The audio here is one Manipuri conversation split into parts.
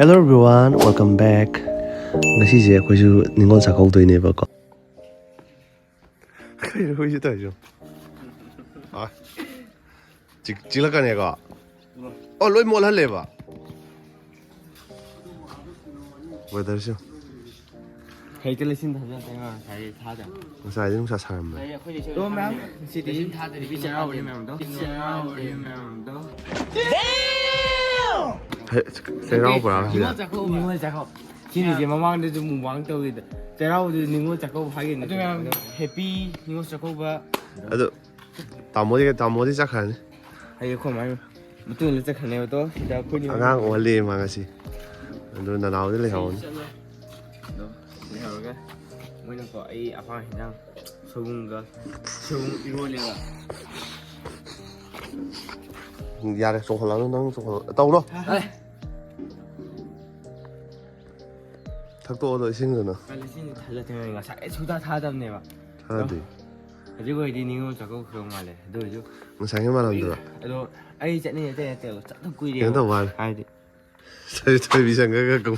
Hello everyone, welcome back. Ngasize akhoi Ningol chakhaudoi ko. Kai hoi ta jo. Ah. Chilakane ko. Oh loi mol hale ba. Weather sho. Hey cái xin thật ra thầy tha chẳng. Sai dum sa sam. Đúng không em? Xin đi tha thì bị chào đi mèo đó. Chào đi mèo đó. Sai rau ba. Ningol chakau. Khi này mà mang đến mùng vắng tôi thì cái rau thì Ningol chakau phải cái này. Happy Ningol chakau ba. Ado. Tamodi chakhan. Hay không ai. Một tuần là chakhan này đó. Đã quên nhiều. Ngang wali ma ngasi. Ando na naw dile hon. Rồi cái mới nó có ai à phải năng sung yêu liền à Ya de song lang nang song tau no thak to do sing no cái xin thật là thế này sẽ chúng ta tha đâm này mà ha di chứ có đi Ningol chakau không mà này rồi chứ mo sang ma lam do rồi ai chạy này chạy chắc thằng quy đi cái tao wa ai đi sai bi sang ga ko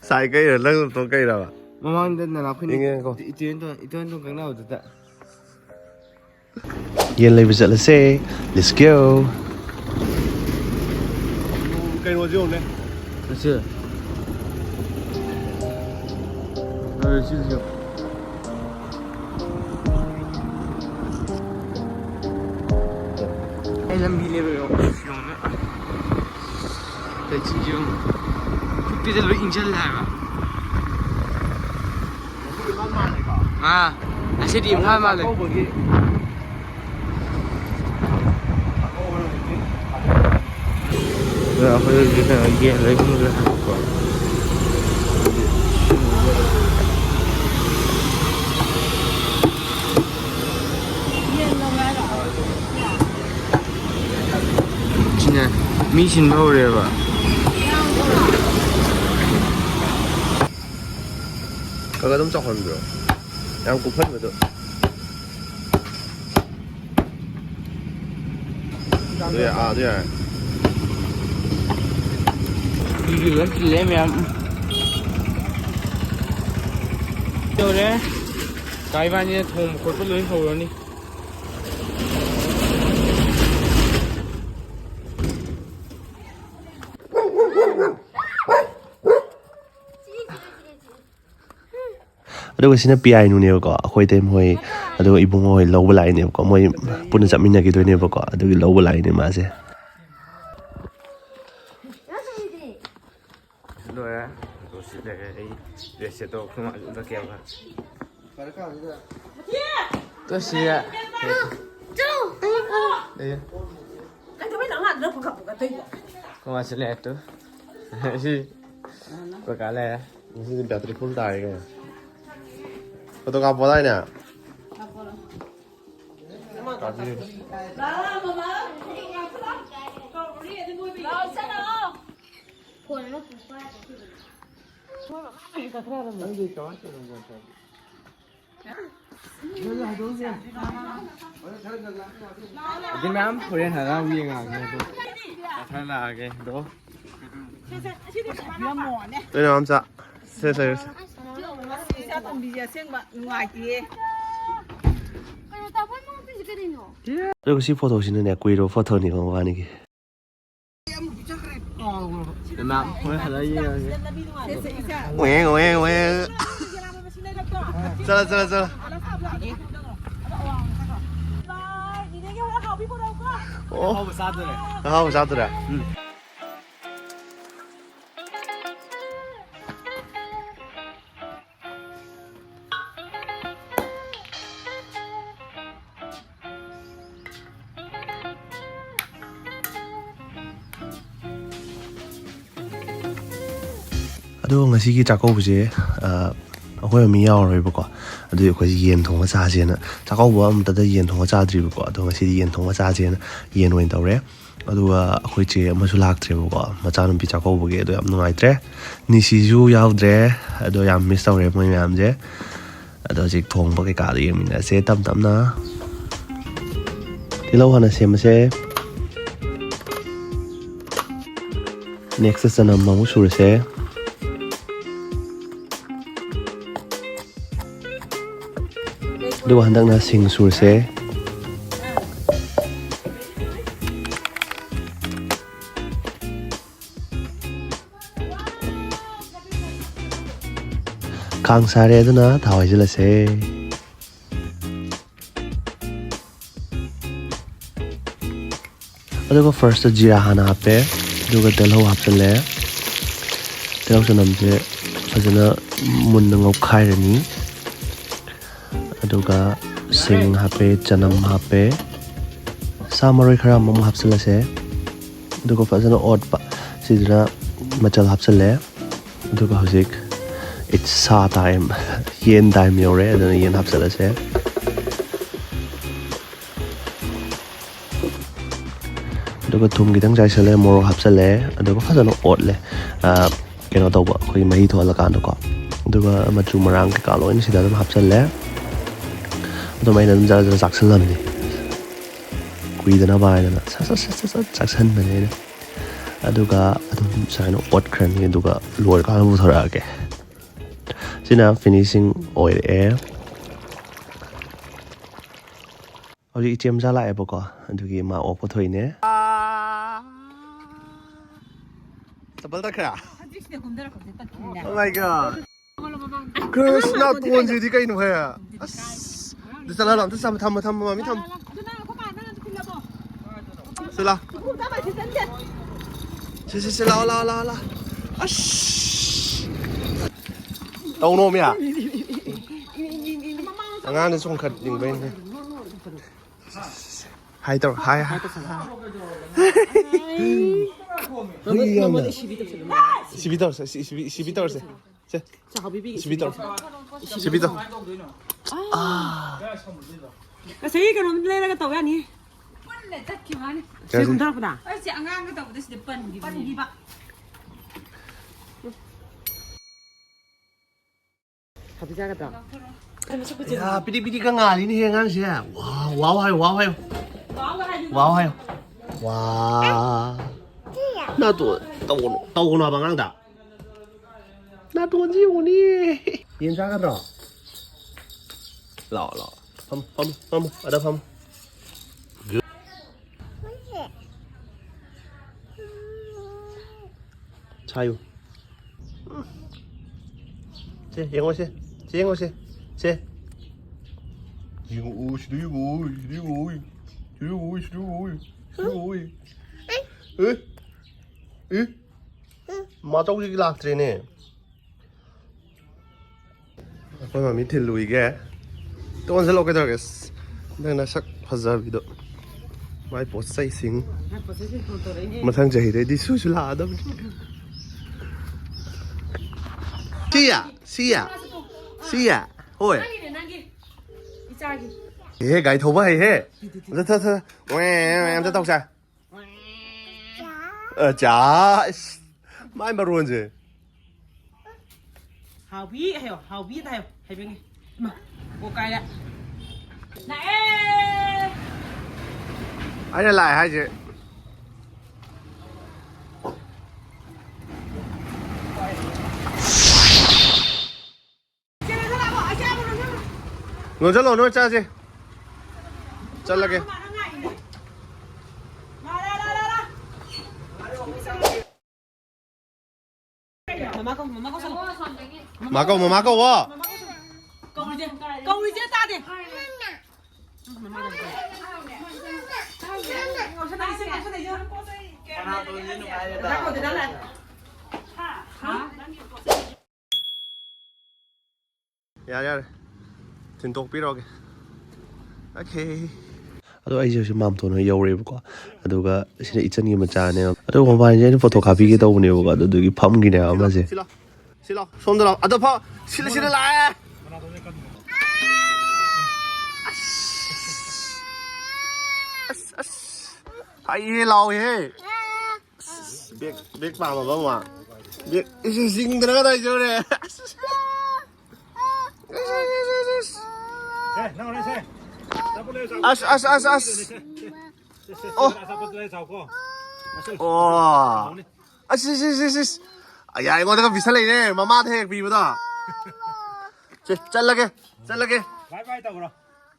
sai cây rồi lưng to cây rồi mà mang đến là nào khi nghe cô ít tuyến trong cái nào được ạ Yên lấy vợ là xe let's go cây hoa dương đấy được chưa rồi chưa ai làm gì vậy ông nữa để chi chứ bây giờ lối in chân lại mà à anh sẽ điểm hai mà rồi rồi hơi cái này kia lấy không được 진짜 미신 노래 봐. 그거 좀 적은 거. 양국 팔거든. 네, 아, 네. 이게 왜 길래면 저래 가이반이 돈 걸고 놀이 하오니 ꯑꯗꯨꯒ ꯁꯤꯅ ꯄꯤ ꯑꯥꯏ ꯅꯨꯅꯦꯕꯀꯣ ꯑꯩꯈꯣꯏꯗꯩ ꯃꯣꯏ ꯑꯗꯨꯒ ꯏꯕꯨꯡ ꯍꯣꯏ ꯂꯧꯕ ꯂꯥꯛꯏꯅꯦꯕꯀꯣ ꯃꯣꯏ ꯄꯨꯟꯅ ꯆꯠꯃꯤꯟꯅꯈꯤꯗꯣꯏꯅꯦꯕꯀꯣ ꯑꯗꯨꯒꯤ ꯂꯧꯕ ꯂꯥꯛꯏꯅꯦ ꯃꯥꯁꯦ rồi tôi sẽ để sẽ tôi không ăn được kẹo cả tôi sẽ đây không ăn sẽ lẹ tôi gì có cả lẹ 무슨 배터리 풀다 이거. 그것도 가보다냐. 가지. ဒီမှာဖိုရင်ဟာလာဝီငါကေတော့ထားလာကေတော့ 对了，我们这，是。下冻比较先吧，外地。这个是 photo 是那贵州 photo 你看我那个。ဒီမှာဖိုရင်ဟာလာဝီငါကေ喂。走了。好不啥子嘞？好，我啥子了？都我是去炸糕不是，我有没要了不过，都我是烟筒和炸煎的，炸糕我们得烟筒和炸的不过，都我是烟筒和炸煎的，烟味到嘞，都会接我是拉的不过，我炸的比炸糕不给都要弄来着，你是就要着，都要 miss 到嘞，我要着，都是通不给搞的，明天些等呢，ที่เราหันเสียมาเช่next 是那么无数的些。ดูหันดังนะสิงสูรเซคางซาเรดนะถาวจิละเซแล้วก็ first จีราหานาเปดูก็เดลหัวหับเสร็จแล้วเดลจะนำเจเพราะฉะนั้นมุนนึงเอาไข่เรนี้ดูก็สิงฮับเปจันนำฮับเปสามร้อยครั้งมั่งฮับเสร็จแล้วดูก็ฟังนะอดปะสิจนะมาจัลฮับเสร็จแล้วดูก็รู้สึก it's ซาไทม์เย็นไทม์อยู่เลยเดี๋ยวเย็นฮับเสร็จแล้วดูก็ทุ่มกี่ตั้งใจเสร็จแล้วมอร์ฮับเสร็จแล้วดูก็ฟังนะอดเลยแกน่าตัวบ่คุยไม่ถั่วละกันดูก็ดูก็มาจูมารังกับเราอินสิดาต้องฮับเสร็จแล้วทำไมนั่นจะจักสันล่ะนี่คุยกันนะบายนั่นนะจักสันไปเลยนะดูก็ดูใช่เนาะอดครั้งนี้ดูก็รวยก็รู้เท่าไหร่แกสินะ finishing oil air เอาดิเจมส์จะไล่ปะก็ดูกี่มาออกพอถอยเนี่ยจะเป็นตะแคร่ Oh my god Krishna ตัวนี้ที่ใครหนูเหรอดูสิล่ะเราจะทำมาไม่ทำ是啦，是啦，啊嘘，到我面啊，俺那种可顶杯呢，嗨豆，嗨，不一样的，西比豆是，西比豆是，这，西比豆，啊，个谁个人来那个豆呀你？谁工作不打？而且俺个豆都是得笨的吧？他比这个豆。呀，比你个哪里呢？俺是，哇还有，哇，那多豆那帮俺的，那多久呢？演啥个豆？老，碰，把它碰。加油！这赢我些，这。赢我是的我，哎，马早就拉着呢。我妈咪听录一个，等我再录个这个，那啥拍照video，买波赛星，马上就得的出去拉的。是呀，喂。嘿，改头发嘿，这，喂，这倒啥？假，买不着这。好比还有，还边个？嘛，我改了。Nè. Anh lại hai chị. Ngồi rất lâu nữa cha gì? Chân là kìa. Mama con sao? Má câu à? Câu đi chứ ta đi. 야, 진독 삐러게. 오케이. ꯑꯗꯣ ꯑꯩꯁꯦ ꯍꯧꯖꯤꯛ ꯃꯥꯝꯇꯣꯟ ꯍꯣꯏ ꯌꯧꯔꯦꯕꯀꯣ ꯑꯗꯨꯒ ꯁꯤꯗ ꯏꯆꯟꯒꯤ ꯃꯆꯥꯅꯦꯕ ꯑꯗꯣ ꯃꯕꯥꯅꯤꯁꯦ ꯑꯩꯅ ꯐꯣꯇꯣ ꯀꯥꯞꯄꯤꯒꯦ ꯇꯧꯕꯅꯦꯕꯀꯣ ꯑꯗꯨꯗꯨꯒꯤ ꯐꯝꯈꯤꯅꯦꯕ ꯑꯃꯁꯦ 실러 손 들어 아더 파 실러 라 hay lâu thế biết vào mà không ạ biết sinh từ nó đây chưa nè 야 이거 내가 비쌀래네 마마한테 비보다 잘라게 바이바이 따구라.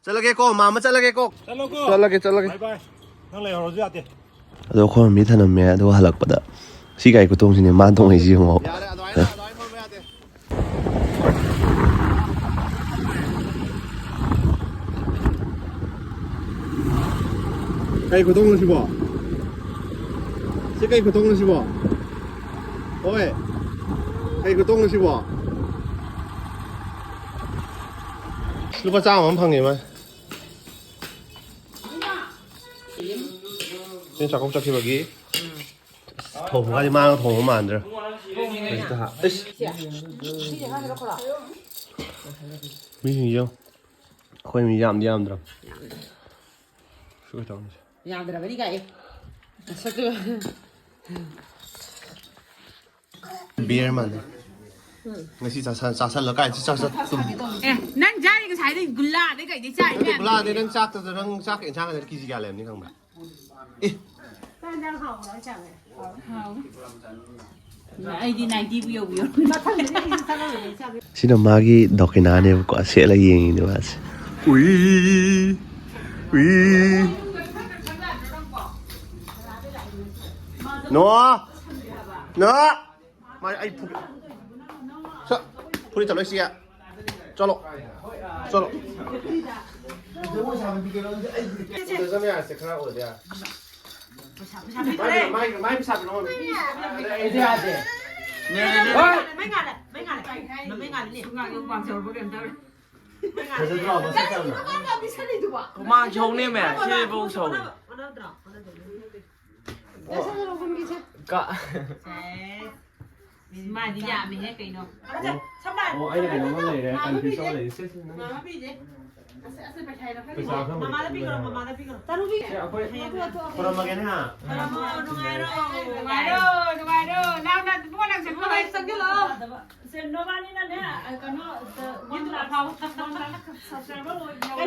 잘라게 꼭 마마 잘라게 꼭 잘라고. 잘라게 바이바이. 너 레어 로즈야 돼. ꯑꯗꯣ ꯑꯩꯈꯣꯏ ꯃꯤ ꯊꯅꯝꯃꯦ ꯑꯗꯨꯒ ꯍꯜꯂꯛꯄꯗ ꯁꯤ ꯒꯥꯔꯤ ꯈꯨꯇꯣꯡꯁꯤꯅꯦ ꯃꯥ ꯇꯣꯡꯉꯤꯁꯤ ꯌꯦꯡꯉꯣ ꯒꯥꯔꯤ ꯈꯨꯇꯣꯡꯅ ꯁꯤꯕꯣ ꯁꯤ ꯒꯥꯔꯤ ꯈꯨꯇꯣꯡꯅ ꯁꯤꯕꯣ ꯍꯣꯏ ꯒꯥꯔꯤ ꯈꯨꯇꯣꯡꯅ ꯁꯤꯕꯣ 루pa 짱 안 팡이 만 지금 작업 시작해보기 통가지 마요 통은 안 들어 미신이죠 거의 미ям 들어 수고 좀 Làm từ đó đi gậy. Sao cơ? 비엘만 ngasi sa lo kai sa tum Ê, nang chai cái sải đi gula đấy gậy đi chai 근데 mẹ. 몰라 내는 짝 괜찮아 기지개 할래 니 강마 Ai đi này đi biểu biểu. 시는 마기 덕이 나네 거 세라 얘기네 맞지 우이 너 마 아이 푹 자, 불이 잡을 시야 쩔어 그래서 sẽ khá ở đây mai sạp nó Mấy ngàn này. Nó mấy ngàn đi. Ngàn cái quảng trường có điểm đâu. 그래서 들어 뭐 색깔나 고마워 형님 새해 복 소. 까. Mai đi nhà mình hết cây nó. anh này nó này đấy cần phía sau này sẽ Mama đã biết rồi, mama đã biết rồi. Tao biết. 그런 말이네 하 Đúng rồi. Nào bữa nào sẽ có đây sang cái lò. Xem nó bán đi nè. Cái nó như là phao. Cái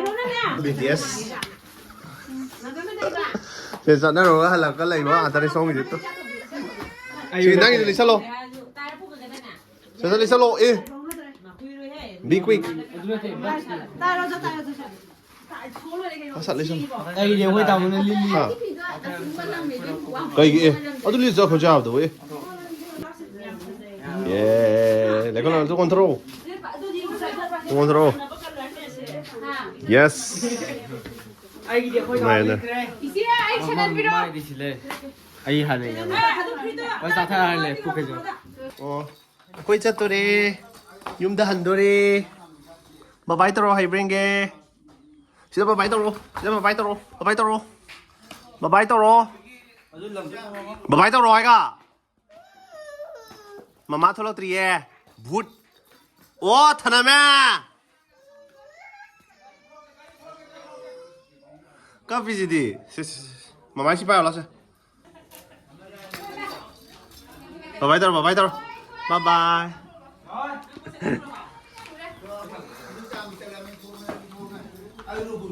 nó nè. BTS 그래서 나로 하려 거 lấy mà tao đi xong rồi tiếp chuyện đang đi salon sẽ đi salon ê be quick sao lấy xong Đây đều quay tàu lên Lily. cái gì tôi lấy cho khẩu trang rồi yeah lấy con nào tôi control yes Ai đi quay tàu này lên này k래. Mai đi xí ai hà này. Quay tàu thay này phụ cái gì. quay chất tôi đi yum đã hành tôi đi bà bay tao hay bring ghê xin bà bay tao rồi bà bay tao rồi cả mà má thôi là tria vút ô thằng nào mẹ cái gì đi mà máy xí bao là sao bà bay tao bye bye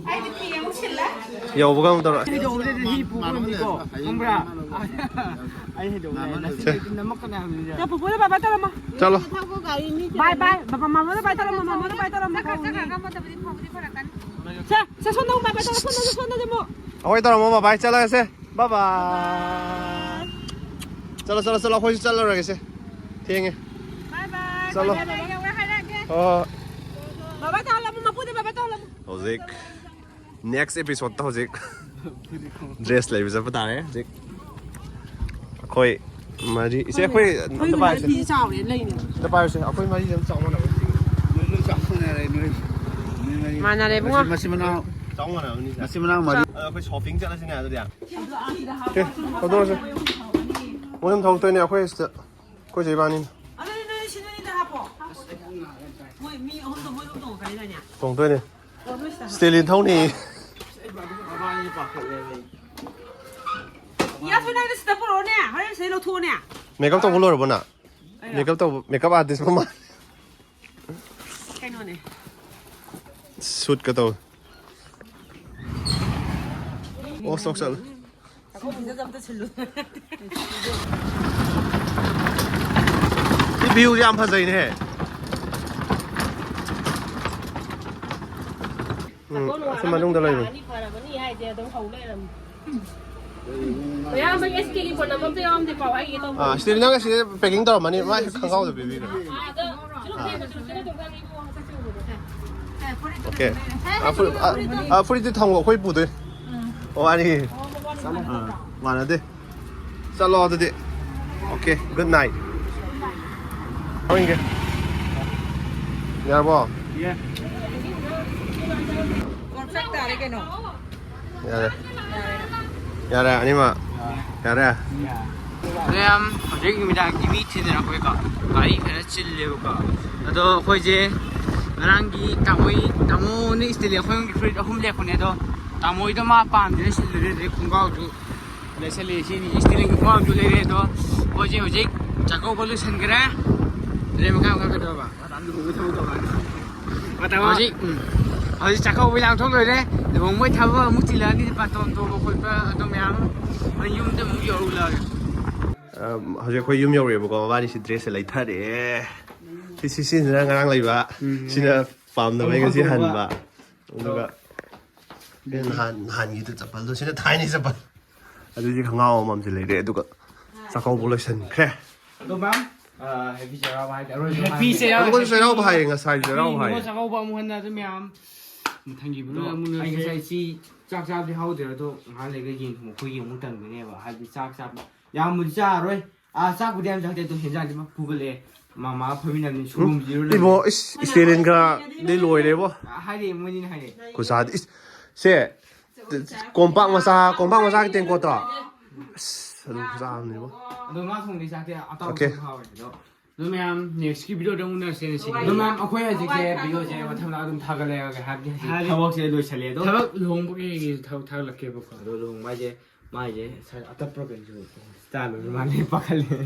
Ai đi 여보가 못더라. 이 부분 이거 형부야 아니 해도 나 먹거나 하면 자 부부를 봐봐 따라마 잘라. 바이 바이 바바 마마를 바이 따라마 마마를 바이 따라마 자 손나무 바이 따라 손나무 뭐 아버지 따라 뭐 바이 잘라겠어. 바이바이. 잘라 훨씬 잘라라겠어. 땡해. 바이바이 잘라. 바바 따라 뭐 마푸데 바바 따라 hꯧꯖꯤꯛ next episode ꯇ hꯧꯖꯤꯛ dress ꯂꯩꯕ ꯆꯠꯄ ꯇꯥꯔꯦ ꯍꯧꯖꯤꯛ ꯑꯩꯈꯣꯏ ꯃꯔꯤ ꯏꯆꯦ ꯑꯩꯈꯣꯏ ꯑꯝꯇ ꯄꯥꯏꯔꯁꯦ ꯑꯝꯇ ꯄꯥꯏꯔꯁꯦ ꯑꯩꯈꯣꯏ ꯃꯔꯤ ꯑꯗꯨꯝ ꯆꯥꯎꯃꯟꯅꯕ 만나래 붕어 마시면아 ꯆꯥꯎꯃꯟꯅꯕꯅꯤ 마시면아 말이 ꯑꯩꯈꯣꯏ shopping ꯆꯠꯂꯁꯤꯅꯦ ꯑꯗꯨꯗꯤ 오케이 걷어오세요 오늘 더욱더니 ꯑꯩꯈꯣꯏ ꯁꯤꯗ ꯑꯩꯈꯣꯏ 제 이반이 아니 신혼이다 하포 뭐미 혼도 뭐 정도 가리다냐 동도니 스텔린 통니 야 소나기 스타프로네 하이 세로 토네 메이크업 또 불러라 보나 메이크업 아티스트 만 캐노네 슛 가도 오 속살 이 뷰지 안 파져이네 세만 정도 라이브 Kaya may SK po naman ito yung dipaw ay ito. 아 스텔린 나가 시 백잉 더라 많이 많이 강가오도 비비가 오케이 아 프리드 탕고 거의 부대 아니 많은데 살로드데 오케이 굿 나잇 어인게 여보 야래 야래 아니면 야래 그냥 저기 미다 이미트는 거기가 가이 그래 찔려가 나도 거기제 나랑기 타모니 스틸이 호용기 프리드 홈레 코네도 타모이도 마파암들 실르르 공가우주 레셀리시니 스틸링 공가우주 레레도 거기 호직 자고 볼루션 그래 레모가 가도 봐 나도 보고 타고 봐 거기 거기 자고 그냥 통로래 뭐 뭐 타고 묵질라니 바톤 또 먹고 또 그냥 ꯌꯨꯝꯗ ꯑꯃꯨꯛ ꯌꯧꯔꯛꯂꯒ ꯍꯧꯖꯤꯛ ꯑꯩꯈꯣꯏ ꯌꯨꯝ ꯌꯧꯔꯦꯕꯀꯣ ꯃꯕꯥꯅꯤꯁꯤ ꯗ꯭ꯔꯦꯁꯁꯦ ꯂꯩꯊꯔꯦ ꯁꯤꯁꯤꯅ ꯉꯔꯥꯡ ꯂꯩꯕ ꯁꯤꯅ ꯄꯥꯝꯗꯕꯩ ꯉꯁꯤ ꯍꯟꯕ ꯑꯗꯨꯒ ꯅꯍꯥꯟꯒꯤꯗ ꯆꯄꯜꯗꯣ ꯁꯤꯅ ꯊꯥꯏꯅꯤ ꯆꯄꯜ ꯑꯗꯨꯗꯤ ꯈꯣꯡꯒ꯭ꯔꯥꯎ ꯑꯃꯁꯨ ꯂꯩꯔꯦ ꯑꯗꯨꯒ ꯆꯥꯛꯀꯧꯕ ꯂꯣꯏꯁꯟꯈ꯭ꯔꯦ ꯑꯗꯣ ꯃꯥꯝ ꯍꯦꯄꯤ ꯆꯩꯔꯥꯎꯕ ꯍꯥꯏꯇꯥꯔꯦ ꯍꯦꯄꯤ ꯆꯩꯔꯥꯎꯕ ꯑꯩꯈꯣꯏ ꯆꯩꯔꯥꯎꯕ ꯍꯥꯏꯌꯦ ꯉꯁꯥꯏ ꯆꯩꯔꯥꯎꯕ ꯍꯥꯏꯌꯦ ꯆꯥꯛꯀꯧꯕ ꯑꯃꯨꯛ ꯍꯟꯅ ꯑꯗꯨ ꯃꯌꯥꯝ ꯃꯊꯪꯒꯤꯕꯗꯣ ꯑꯩ ꯉꯁꯥꯏ ꯁꯤ ꯆꯥꯛ ꯆꯥꯕꯗꯤ ꯍꯧꯗ꯭ꯔꯦ ꯑꯗꯣ ꯉꯥꯏꯍꯥꯛ ꯂꯩꯔꯒ ꯌꯦꯟ ꯊꯣꯡꯕ ꯑꯩꯈꯣꯏꯒꯤ ꯑꯃꯨꯛ ꯇꯪꯗꯣꯏꯅꯦꯕ ꯍꯥꯏꯕꯗꯤ ꯆꯥꯛ ꯆꯥꯕ ꯌꯥꯝꯕꯨꯗꯤ ꯆꯥꯔꯔꯣꯏ ꯆꯥꯛꯄꯨꯗꯤ ꯌꯥꯝ ꯆꯥꯗꯦ ꯑꯗꯣ ꯍꯦꯟꯖꯥꯡꯗꯤ ꯄꯨꯒꯠꯂꯛꯑꯦ ꯃꯃꯥꯒ ꯐꯝꯃꯤꯟꯅꯕꯅꯤ ꯁꯨꯔꯨꯝꯁꯤꯔꯣ 이모 스테린가네 로이레보 하이래 뭐니 하이래 고사디 세 꼼빵 마사 된 것도 아주 고사하네요 ꯑꯗꯣ ꯉꯥ ꯊꯣꯡꯗꯤ ꯆꯥꯛꯇꯤ ꯑꯇꯥꯎ Okay. ꯍꯥꯎꯋꯦ ꯑꯗꯣ ꯃꯌꯥꯝ ꯅꯦꯛꯁꯀꯤ ꯚꯤꯗꯤꯑꯣꯗ ꯑꯃꯨꯛ ꯎꯅꯔꯁꯦ ꯁꯤ ꯑꯗꯣ ꯃꯌꯥꯝ ꯑꯩꯈꯣꯏ ꯍꯧꯖꯤꯛꯁꯦ ꯚꯤꯗꯤꯑꯣꯁꯦ ꯃꯊꯪꯗ ꯑꯗꯨꯝ ꯊꯥꯒꯠꯂꯛꯑꯒ ꯍꯥꯏꯕꯗꯤ ꯊꯕꯛꯁꯦ ꯂꯣꯏꯁꯜꯂꯦ ꯑꯗꯣ ꯊꯕꯛ ꯂꯨꯍꯣꯡꯕꯒꯤ ꯊꯕꯛ ꯊꯥꯒꯠꯂꯛꯀꯦꯕꯀꯣ ꯑꯗꯣ ꯂꯨꯍꯣꯡꯕ ꯍꯥꯏꯁꯦ ꯃꯥꯏꯁꯦ ꯑꯇꯞꯄ꯭ꯔ ꯀꯩꯁꯨ ꯁ꯭ꯇꯥꯏꯜ ꯑꯣꯏꯕ ꯃꯥꯜꯂꯦ ꯄꯥꯈꯠꯂꯦ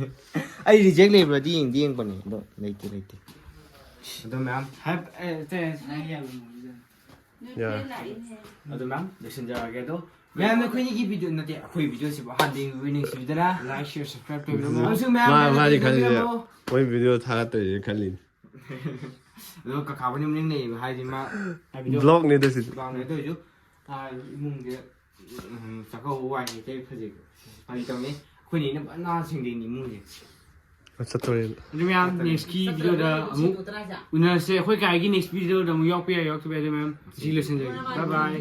ꯑꯩ ꯔꯤꯖꯦꯛ ꯂꯩꯕ꯭ꯔꯗꯤ ꯌꯦꯡꯕꯅꯦ ꯑꯗꯣ ꯂꯩꯇꯦ ꯑꯗꯣ ꯃꯌꯥꯝ 야 ꯑꯗꯣ ꯃꯌꯥꯝ ꯂꯣꯏꯁꯤꯟꯖꯔꯒꯦ ꯑꯗꯣ ꯃꯌꯥꯝꯅ ꯑꯩꯈꯣꯏꯒꯤ ꯚꯤꯗꯤꯑꯣ ꯅꯠꯇꯦ ꯑꯩꯈꯣꯏ ꯚꯤꯗꯤꯑꯣꯁꯤꯕꯨ ꯍꯥꯟꯅ ꯌꯦꯡꯕꯤꯗꯅ ꯂꯥꯏꯛ シェアꯁꯕꯁꯀ꯭ꯔꯥꯏꯕ ꯇꯧꯕꯤꯔꯝꯃꯣ ꯑꯃꯁꯨꯡ 많이 ꯃꯌꯥꯝ 가지세요 거의 비디오 다 갔다 이제 갈린 ꯑꯗꯣ ꯀꯀꯥꯕꯨ ꯃꯅꯤꯡ ꯂꯩꯌꯦꯕ ꯍꯥꯏꯗꯤ ꯃꯥ 블록네 듯이 ꯕ꯭ꯂꯣꯛꯅꯦ ꯑꯗꯨ ꯑꯣꯏꯁꯨ ꯏꯃꯨꯡꯁꯦ ꯆꯥꯛꯀꯧꯕ ꯋꯥꯏ ꯀꯩ ꯐꯖꯩ ꯐꯥꯒꯤ ꯇꯧꯅꯤ ꯑꯩꯈꯣꯏꯅ ꯐꯖꯅ ꯁꯦꯡꯗꯩꯅꯤ ꯏꯃꯨꯡꯁꯦ 어쩌더래 ꯑꯗꯨ ꯃꯌꯥꯝ ꯅꯦꯛꯁꯀꯤ ꯚꯤꯗꯤꯑꯣꯗ ꯑꯃꯨꯛ ꯎꯅꯔꯁꯦ ꯑꯩꯈꯣꯏ ꯀꯥꯏꯒꯤ ꯅꯦꯛꯁ ꯚꯤꯗꯤꯑꯣꯗ ꯑꯃꯨꯛ ꯌꯥꯎꯄ ꯌꯥꯏ ꯌꯥꯎꯔꯛꯇꯕ ꯌꯥꯏ ꯑꯗꯨ ꯃꯌꯥꯝ ꯁꯤ ꯂꯣꯏꯁꯤꯟꯖꯔꯒꯦ ꯕꯥꯏ ꯕꯥꯏ